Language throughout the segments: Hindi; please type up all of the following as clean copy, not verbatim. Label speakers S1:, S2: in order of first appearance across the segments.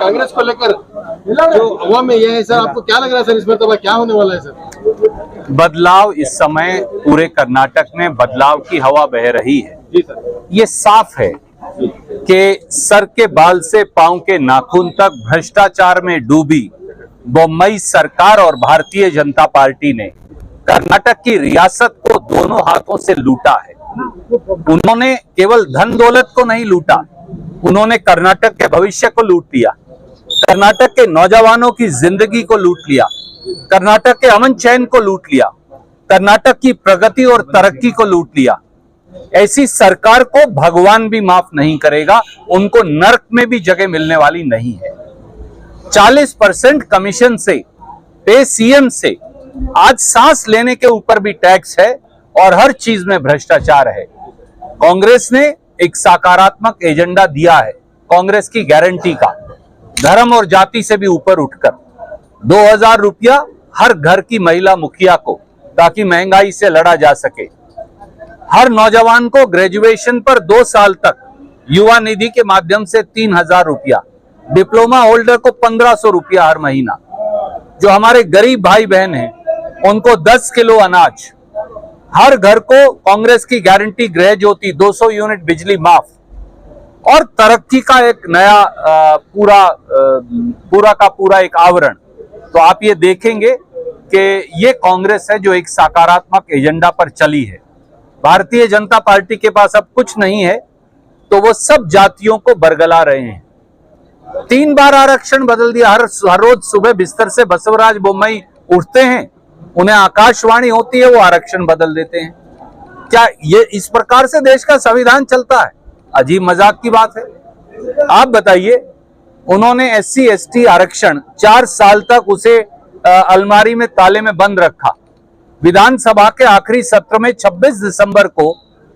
S1: कांग्रेस को लेकर जो हवा में ये है सर, आपको क्या लग रहा है सर, इस मरतबा क्या होने वाला है सर?
S2: बदलाव इस समय पूरे कर्नाटक में बदलाव की हवा बह रही है।
S1: जी सर।
S2: ये साफ है कि सर के बाल से पांव के नाखून तक भ्रष्टाचार में डूबी बोम्मई सरकार और भारतीय जनता पार्टी ने कर्नाटक की रियासत को दोनों हाथों से लूटा है। उन्होंने केवल धन दौलत को नहीं लूटा, उन्होंने कर्नाटक के भविष्य को लूट लिया, कर्नाटक के नौजवानों की जिंदगी को लूट लिया, कर्नाटक के अमन चैन को लूट लिया, कर्नाटक की प्रगति और तरक्की को लूट लिया। ऐसी सरकार को भगवान भी माफ नहीं करेगा, उनको नर्क में भी जगह मिलने वाली नहीं है। 40% कमीशन से, पे सीएम से, आज सांस लेने के ऊपर भी टैक्स है और हर चीज में भ्रष्टाचार है। कांग्रेस ने एक सकारात्मक एजेंडा दिया है, कांग्रेस की गारंटी का, धर्म और जाति से भी ऊपर उठकर 2000 रुपया हर घर की महिला मुखिया को, ताकि महंगाई से लड़ा जा सके। हर नौजवान को ग्रेजुएशन पर 2 साल तक युवा निधि के माध्यम से 3000 रुपया, डिप्लोमा होल्डर को 1500 रुपया हर महीना। जो हमारे गरीब भाई बहन हैं उनको 10 किलो अनाज, हर घर को कांग्रेस की गारंटी गृह ज्योति, 200 यूनिट बिजली माफ, और तरक्की का एक नया पूरा का पूरा एक आवरण। तो आप ये देखेंगे कि ये कांग्रेस है जो एक सकारात्मक एजेंडा पर चली है। भारतीय जनता पार्टी के पास अब कुछ नहीं है तो वो सब जातियों को बरगला रहे हैं। 3 बार आरक्षण बदल दिया। हर रोज सुबह बिस्तर से बसवराज बोम्मई उठते हैं, उन्हें आकाशवाणी होती है, वो आरक्षण बदल देते हैं। क्या ये इस प्रकार से देश का संविधान चलता है? अजीब मजाक की बात है। आप बताइए, उन्होंने SC ST आरक्षण 4 साल तक उसे अलमारी में ताले में बंद रखा। विधानसभा के आखिरी सत्र में 26 दिसंबर को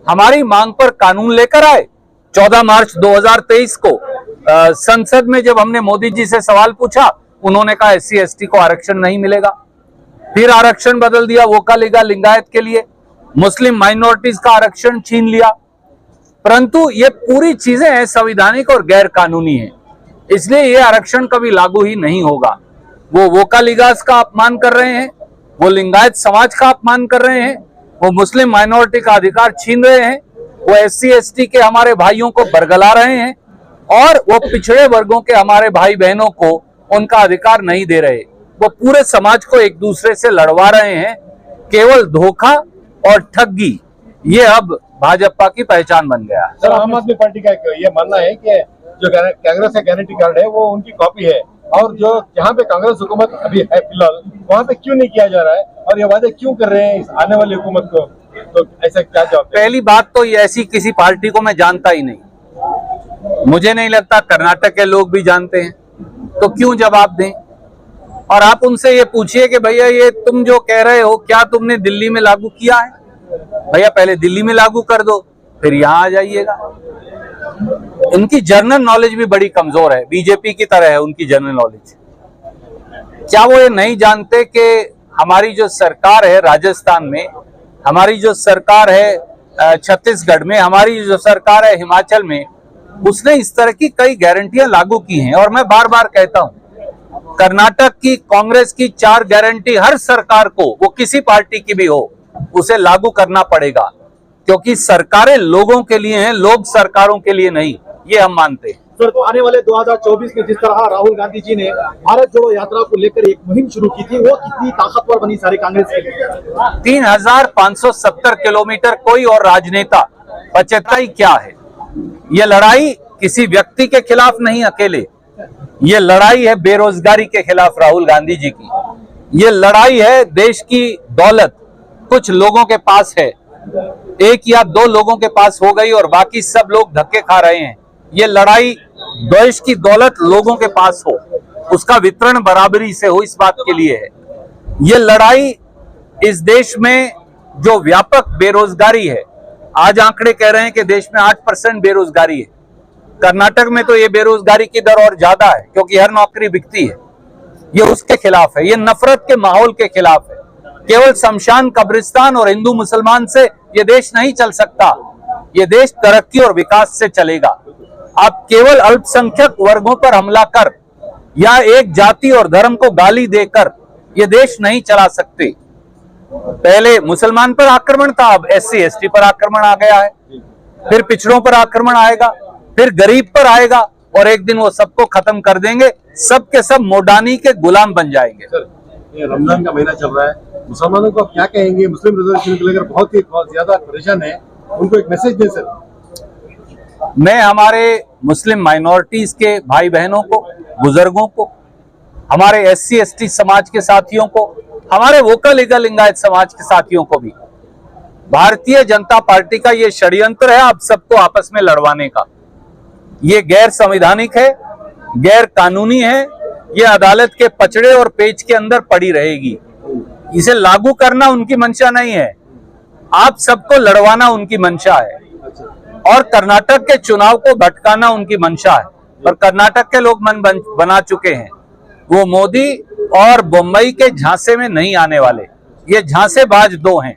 S2: हमारी मांग पर कानून लेकर आए। 14 मार्च 2023 को संसद में जब हमने मोदी जी से सवाल पूछा, उन्होंने कहा SC ST को आरक्षण नहीं मिलेगा। फिर आरक्षण बदल दिया, वोकालिगा लिंगायत के लिए, मुस्लिम माइनॉरिटीज का आरक्षण छीन लिया। परंतु ये पूरी चीजें असंवैधानिक और गैर कानूनी है, इसलिए ये आरक्षण कभी लागू ही नहीं होगा। वो वोकालिगास का अपमान कर रहे हैं, वो लिंगायत समाज का अपमान कर रहे हैं, वो मुस्लिम माइनॉरिटी का अधिकार छीन रहे हैं, वो SC ST के हमारे भाइयों को बरगला रहे हैं, और वो पिछड़े वर्गों के हमारे भाई बहनों को उनका अधिकार नहीं दे रहे। वो पूरे समाज को एक दूसरे से लड़वा रहे हैं। केवल धोखा और ठगी ये अब भाजपा की पहचान बन गया।
S1: सर, आम आदमी पार्टी का ये मानना है कि जो कांग्रेस का गारंटी कार्ड है वो उनकी कॉपी है, और जो जहाँ पे कांग्रेस हुकूमत अभी है फिलहाल, वहाँ पे क्यों नहीं किया जा रहा है, और ये वादे क्यों कर रहे हैं इस आने वाली हुकूमत को? तो ऐसा क्या जवाब?
S2: पहली बात तो ये ऐसी किसी पार्टी को मैं जानता ही नहीं, मुझे नहीं लगता कर्नाटक के लोग भी जानते हैं, तो क्यों जवाब दें? और आप उनसे ये पूछिए कि भैया ये तुम जो कह रहे हो क्या तुमने दिल्ली में लागू किया है? भैया पहले दिल्ली में लागू कर दो, फिर यहाँ आ जाइएगा। इनकी जनरल नॉलेज भी बड़ी कमजोर है, बीजेपी की तरह है उनकी जनरल नॉलेज। क्या वो ये नहीं जानते कि हमारी जो सरकार है राजस्थान में, हमारी जो सरकार है छत्तीसगढ़ में, हमारी जो सरकार है हिमाचल में, उसने इस तरह की कई गारंटियां लागू की हैं। और मैं बार बार कहता हूं, कर्नाटक की कांग्रेस की 4 गारंटी हर सरकार को, वो किसी पार्टी की भी हो, उसे लागू करना पड़ेगा, क्योंकि सरकारें लोगों के लिए हैं, लोग सरकारों के लिए नहीं, ये हम मानते हैं।
S1: सर, तो आने वाले 2024 में जिस तरह राहुल गांधी जी ने भारत जोड़ो यात्रा को लेकर एक मुहिम शुरू की थी, वो कितनी ताकतवर बनी सारे कांग्रेस के लिए?
S2: 3570 किलोमीटर कोई और राजनेता बचता ही क्या है। ये लड़ाई किसी व्यक्ति के खिलाफ नहीं अकेले, ये लड़ाई है बेरोजगारी के खिलाफ राहुल गांधी जी की। ये लड़ाई है देश की दौलत कुछ लोगों के पास है, 1 या 2 लोगों के पास हो गई और बाकी सब लोग धक्के खा रहे हैं। ये लड़ाई देश की दौलत लोगों के पास हो, उसका वितरण बराबरी से हो, इस बात के लिए है। ये लड़ाई इस देश में जो व्यापक बेरोजगारी है, आज आंकड़े कह रहे हैं कि देश में 8% बेरोजगारी है। कर्नाटक में तो ये बेरोजगारी की दर और ज्यादा है, क्योंकि हर नौकरी बिकती है। ये उसके खिलाफ है, ये नफरत के माहौल के खिलाफ है। केवल शमशान कब्रिस्तान और हिंदू मुसलमान से ये देश नहीं चल सकता, ये देश तरक्की और विकास से चलेगा। आप केवल अल्पसंख्यक वर्गों पर हमला कर या एक जाति और धर्म को गाली देकर ये देश नहीं चला सकते। पहले मुसलमान पर आक्रमण था, अब SC ST पर आक्रमण आ गया है, फिर पिछड़ों पर आक्रमण आएगा, फिर गरीब पर आएगा, और एक दिन वो सबको खत्म कर देंगे, सब के सब मोडानी के गुलाम बन जाएंगे।
S1: सर, ये रमजान का महीना चल रहा है, मुसलमानों को आप क्या कहेंगे? मुस्लिम रिजर्वेशन को लेकर बहुत ज्यादा परेशान है, उनको एक मैसेज दें सर।
S2: मैं हमारे मुस्लिम माइनॉरिटीज के भाई बहनों को, बुजुर्गों को, हमारे SC ST समाज के साथियों को, हमारे वोकल लीगल लिंगायत समाज के साथियों को भी, भारतीय जनता पार्टी का ये षड्यंत्र है आप सबको आपस में लड़वाने का, ये गैर संवैधानिक है, गैर कानूनी है, ये अदालत के पचड़े और पेच के अंदर पड़ी रहेगी। इसे लागू करना उनकी मंशा नहीं है, आप सबको लड़वाना उनकी मंशा है, और कर्नाटक के चुनाव को भटकाना उनकी मंशा है। पर कर्नाटक के लोग मन बना चुके हैं, वो मोदी और बम्बई के झांसे में नहीं आने वाले, ये झांसेबाज दो हैं,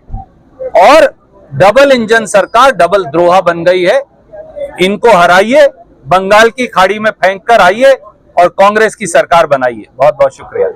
S2: और डबल इंजन सरकार डबल द्रोहा बन गई है। इनको हराइए, बंगाल की खाड़ी में फेंक कर आइए और कांग्रेस की सरकार बनाइए। बहुत बहुत शुक्रिया।